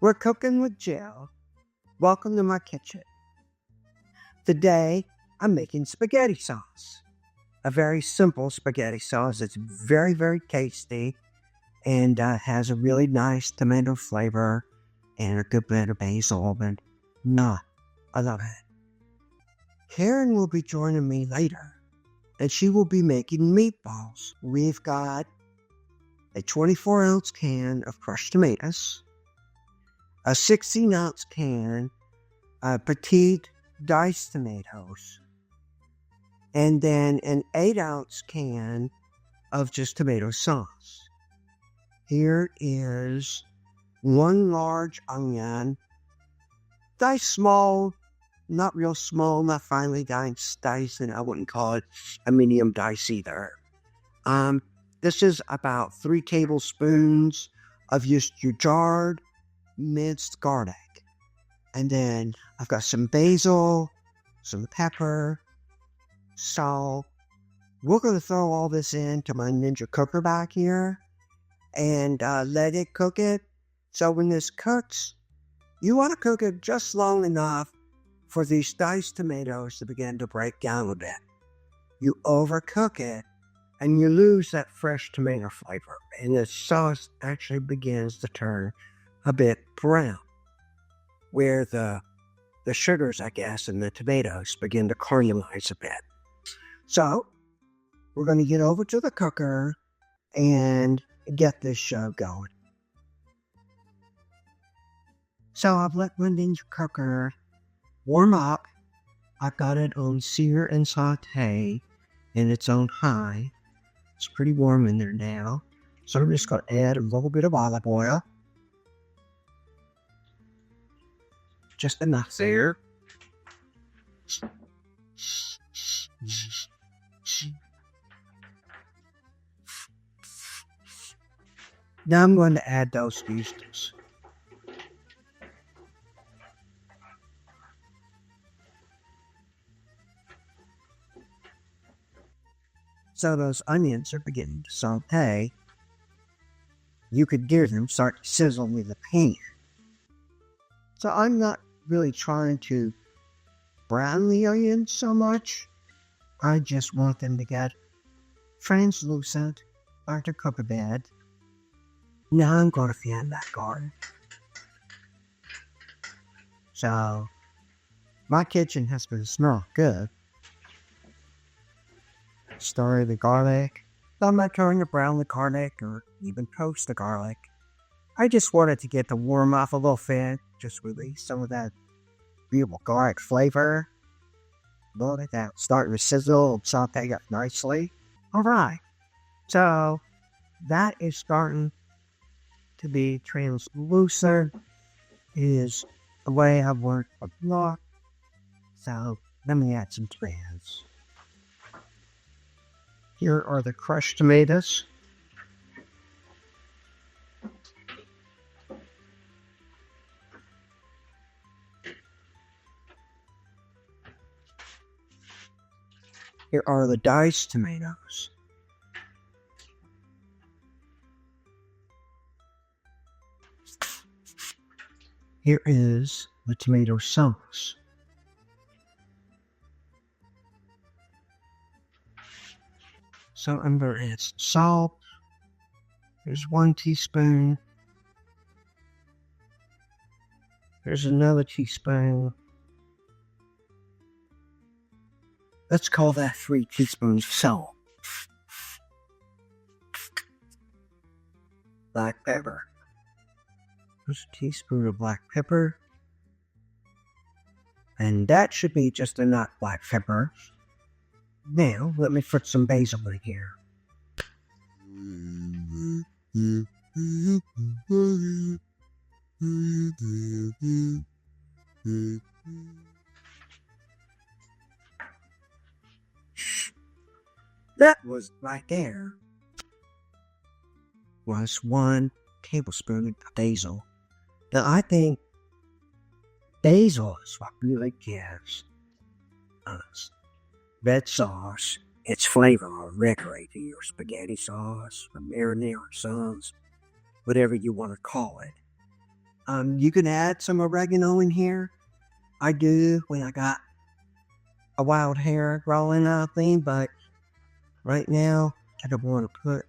We're cooking with Jill. Welcome to my kitchen. Today, I'm making spaghetti sauce. A very simple spaghetti sauce. It's very, very tasty and has a really nice tomato flavor and a good bit of basil. And I love it. Karin will be joining me later, and she will be making meatballs. We've got a 24-ounce can of crushed tomatoes, a 16-ounce can of petite diced tomatoes, and then an 8-ounce can of just tomato sauce. Here is 1 large onion, diced small, not real small, not finely diced, and I wouldn't call it a medium dice either. This is about 3 tablespoons of just your jarred minced garlic. And then I've got some basil, some pepper, salt. We're going to throw all this into my Ninja cooker back here and let it cook it. So when this cooks, you want to cook it just long enough for these diced tomatoes to begin to break down a bit. You overcook it, and you lose that fresh tomato flavor, and the sauce actually begins to turn a bit brown, where the sugars, I guess, and the tomatoes begin to caramelize a bit. So, we're going to get over to the cooker and get this show going. So, I've let my Ninja cooker warm up. I've got it on sear and sauté, and it's on high. It's pretty warm in there now. So I'm just going to add a little bit of olive oil. Just enough there. Now I'm going to add those vegetables. So those onions are beginning to saute. You could hear them start to sizzle in the pan. So I'm not really trying to brown the onions so much. I just want them to get translucent, start to cook a bit. Now I'm going to fan that garlic. So my kitchen has been smelling good. Stir the garlic. I'm not trying to brown the garlic or even toast the garlic. I just wanted to get the warm off a little bit, just release some of that beautiful garlic flavor. Look at that, starting to sizzle and saute up nicely. Alright, so that is starting to be translucent. Is the way I've worked a lot. So let me add some threads. Here are the crushed tomatoes. Here are the diced tomatoes. Here is the tomato sauce. So I'm going to add some salt. There's 1 teaspoon. There's another teaspoon. Let's call that 3 teaspoons of salt. Black pepper. There's a teaspoon of black pepper. And that should be just enough black pepper. Now, let me put some basil in here. That was right there. Was 1 tablespoon of basil. Now, I think basil is what really gives us red sauce its flavor or decorate to your spaghetti sauce, or marinara sauce, whatever you want to call it. You can add some oregano in here. I do when I got a wild hair growing up thing, but right now I don't want to put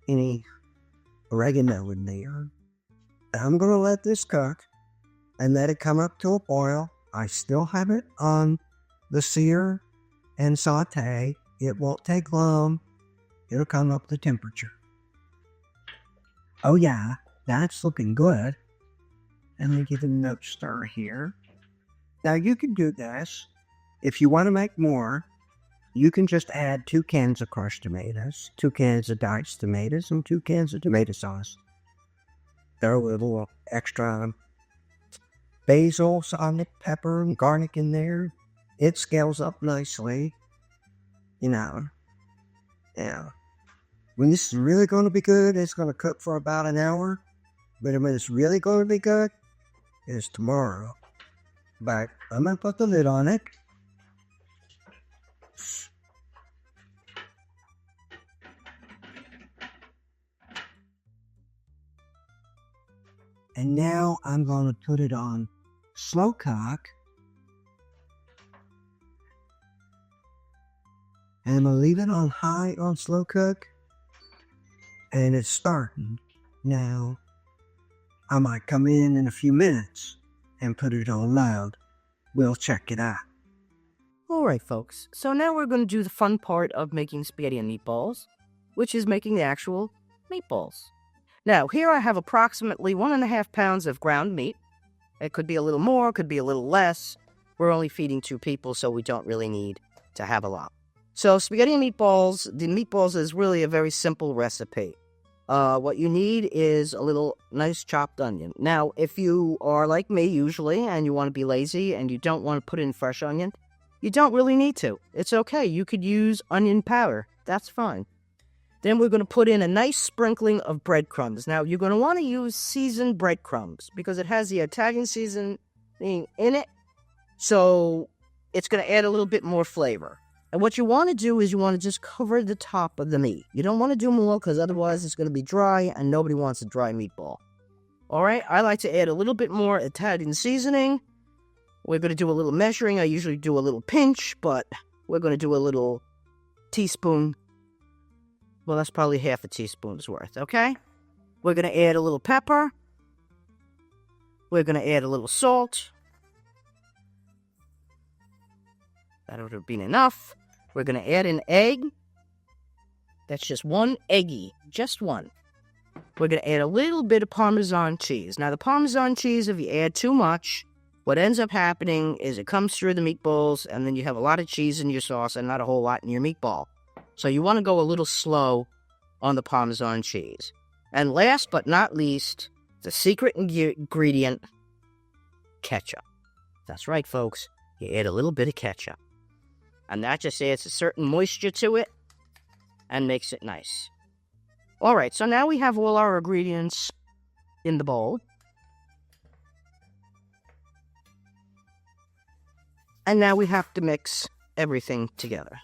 any oregano in there. I'm going to let this cook and let it come up to a boil. I still have it on the sear and saute. It won't take long. It'll come up to temperature. Oh yeah, that's looking good. Let me give it another stir here. Now you can do this. If you want to make more, you can just add 2 cans of crushed tomatoes, 2 cans of diced tomatoes, and 2 cans of tomato sauce. Throw a little extra basil, salt, pepper, and garlic in there. It scales up nicely. Yeah. When this is really going to be good, it's going to cook for about an hour. But when it's really going to be good, it's tomorrow. But I'm going to put the lid on it. And now I'm going to put it on slow cook. And I'm going to leave it on high on slow cook. And it's starting. Now, I might come in a few minutes and put it on loud. We'll check it out. Alright folks, so now we're going to do the fun part of making spaghetti and meatballs, which is making the actual meatballs. Now, here I have approximately 1.5 pounds of ground meat. It could be a little more, could be a little less. We're only feeding 2 people, so we don't really need to have a lot. So, spaghetti and meatballs, the meatballs is really a very simple recipe. What you need is a little nice chopped onion. Now, if you are like me usually, and you want to be lazy, and you don't want to put in fresh onion, you don't really need to. It's okay. You could use onion powder. That's fine. Then we're going to put in a nice sprinkling of breadcrumbs. Now, you're going to want to use seasoned breadcrumbs because it has the Italian seasoning in it. So, it's going to add a little bit more flavor. And what you want to do is you want to just cover the top of the meat. You don't want to do more because otherwise it's going to be dry and nobody wants a dry meatball. All right, I like to add a little bit more Italian seasoning. We're going to do a little measuring. I usually do a little pinch, but we're going to do a little teaspoon. Well, that's probably half a teaspoon's worth, okay? We're going to add a little pepper. We're going to add a little salt. That would have been enough. We're going to add an egg. That's just 1 eggy. Just 1. We're going to add a little bit of Parmesan cheese. Now, the Parmesan cheese, if you add too much, what ends up happening is it comes through the meatballs, and then you have a lot of cheese in your sauce and not a whole lot in your meatball. So you want to go a little slow on the Parmesan cheese. And last but not least, the secret ingredient, ketchup. That's right, folks. You add a little bit of ketchup. And that just adds a certain moisture to it and makes it nice. All right, so now we have all our ingredients in the bowl. And now we have to mix everything together.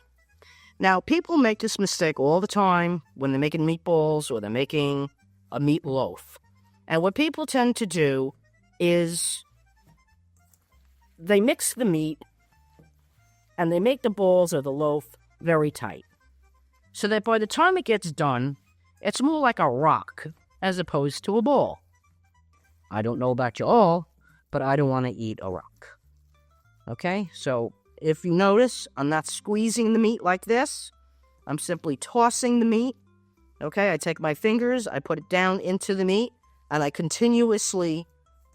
Now, people make this mistake all the time when they're making meatballs or they're making a meatloaf. And what people tend to do is they mix the meat and they make the balls or the loaf very tight. So that by the time it gets done, it's more like a rock as opposed to a ball. I don't know about you all, but I don't want to eat a rock. Okay, so if you notice, I'm not squeezing the meat like this. I'm simply tossing the meat. Okay, I take my fingers, I put it down into the meat, and I continuously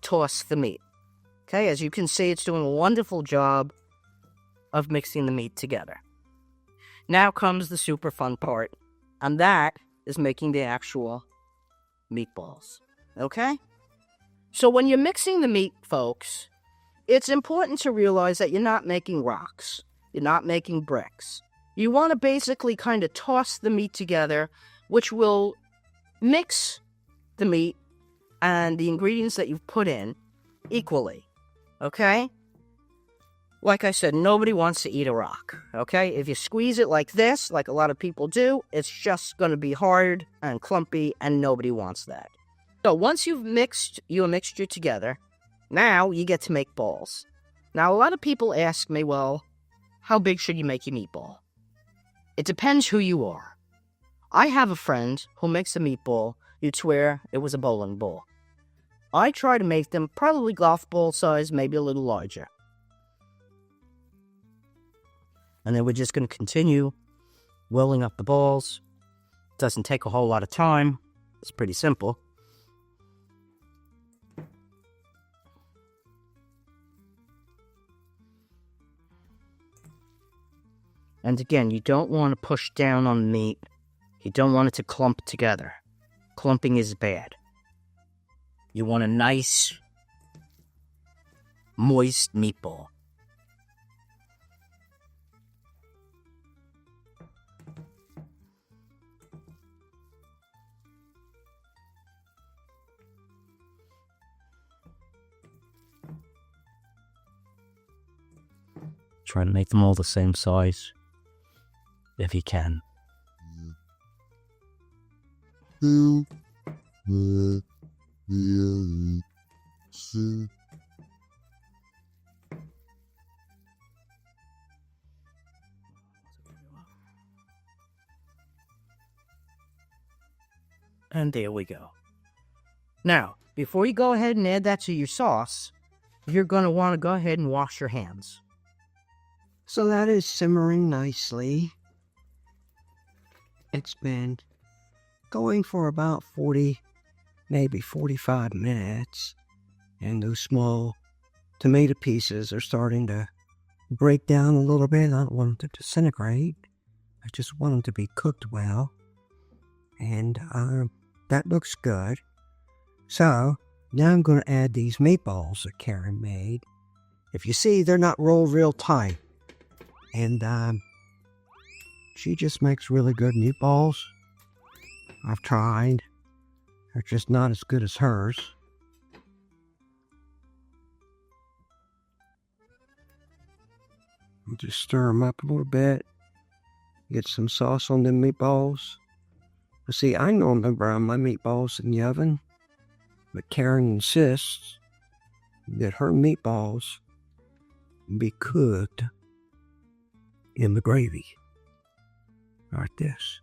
toss the meat. Okay, as you can see, it's doing a wonderful job of mixing the meat together. Now comes the super fun part, and that is making the actual meatballs. Okay? So when you're mixing the meat, folks, it's important to realize that you're not making rocks. You're not making bricks. You want to basically kind of toss the meat together, which will mix the meat and the ingredients that you've put in equally. Okay? Like I said, nobody wants to eat a rock. Okay? If you squeeze it like this, like a lot of people do, it's just going to be hard and clumpy, and nobody wants that. So once you've mixed your mixture together, now you get to make balls. Now, a lot of people ask me, well, how big should you make your meatball? It depends who you are. I have a friend who makes a meatball, you'd swear it was a bowling ball. I try to make them probably golf ball size, maybe a little larger. And then we're just going to continue rolling up the balls. Doesn't take a whole lot of time. It's pretty simple. And again, you don't want to push down on the meat. You don't want it to clump together. Clumping is bad. You want a nice, moist meatball. Try to make them all the same size, if you can. And there we go. Now, before you go ahead and add that to your sauce, you're going to want to go ahead and wash your hands. So that is simmering nicely. It's been going for about 40, maybe 45 minutes. And those small tomato pieces are starting to break down a little bit. I don't want them to disintegrate. I just want them to be cooked well. And that looks good. So now I'm going to add these meatballs that Karin made. If you see, they're not rolled real tight. And she just makes really good meatballs. I've tried. They're just not as good as hers. I'll just stir them up a little bit. Get some sauce on them meatballs. See, I normally brown my meatballs in the oven, but Karin insists that her meatballs be cooked in the gravy, like this.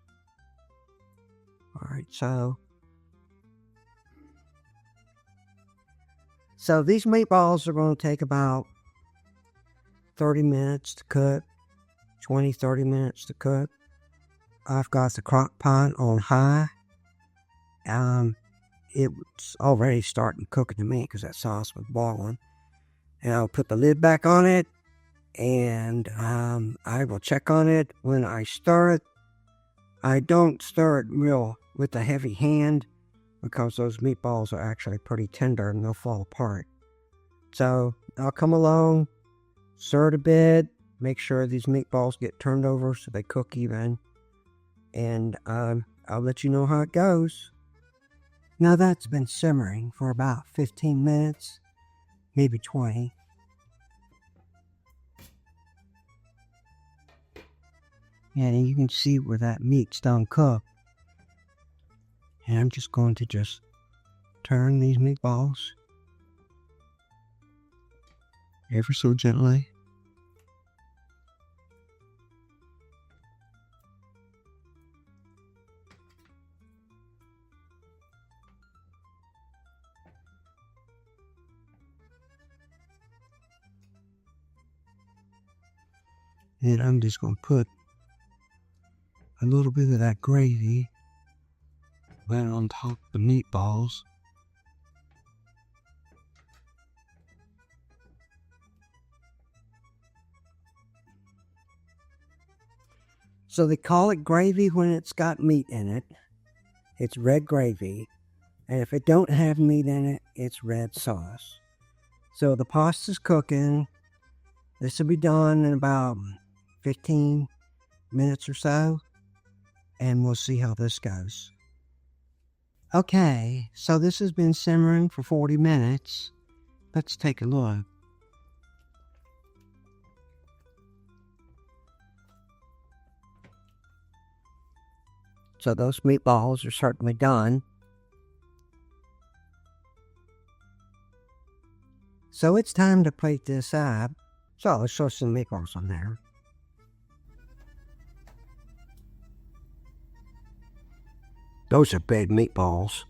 All right, so these meatballs are going to take about 30 minutes to cook, 20-30 minutes to cook. I've got the crock pot on high. It's already starting cooking to me because that sauce was boiling. And I'll put the lid back on it, and I will check on it when I stir it. I don't stir it real with a heavy hand because those meatballs are actually pretty tender and they'll fall apart. So I'll come along, stir it a bit, make sure these meatballs get turned over so they cook even. And I'll let you know how it goes. Now that's been simmering for about 15 minutes, maybe 20. And you can see where that meat's done cooked. And I'm just going to just turn these meatballs ever so gently. And I'm just going to put a little bit of that gravy right on top of the meatballs. So they call it gravy when it's got meat in it. It's red gravy. And if it don't have meat in it, it's red sauce. So the pasta's cooking. This will be done in about 15 minutes or so, and we'll see how this goes. Okay, so this has been simmering for 40 minutes. Let's take a look. So those meatballs are certainly done. So it's time to plate this up. So let's throw some meatballs on there. Those are big meatballs.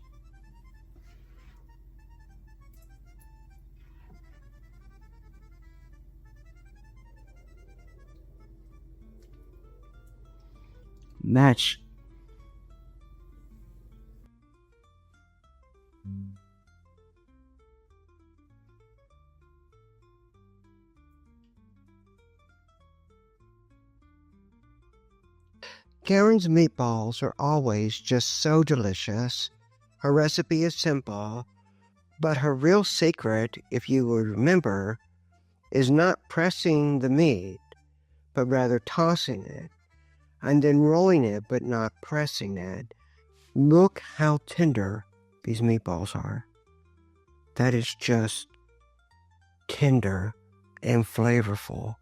Match. Karen's meatballs are always just so delicious. Her recipe is simple, but her real secret, if you will remember, is not pressing the meat, but rather tossing it, and then rolling it, but not pressing it. Look how tender these meatballs are. That is just tender and flavorful.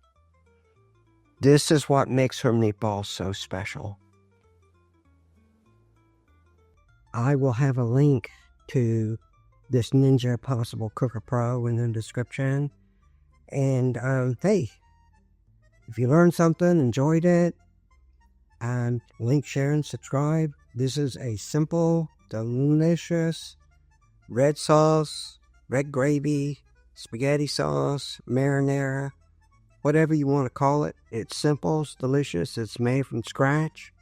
This is what makes her meatballs so special. I will have a link to this Ninja Possible Cooker Pro in the description. And hey, if you learned something, enjoyed it, link, share, and subscribe. This is a simple, delicious red sauce, red gravy, spaghetti sauce, marinara, whatever you want to call it. It's simple, it's delicious, it's made from scratch.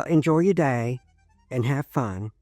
Enjoy your day and have fun.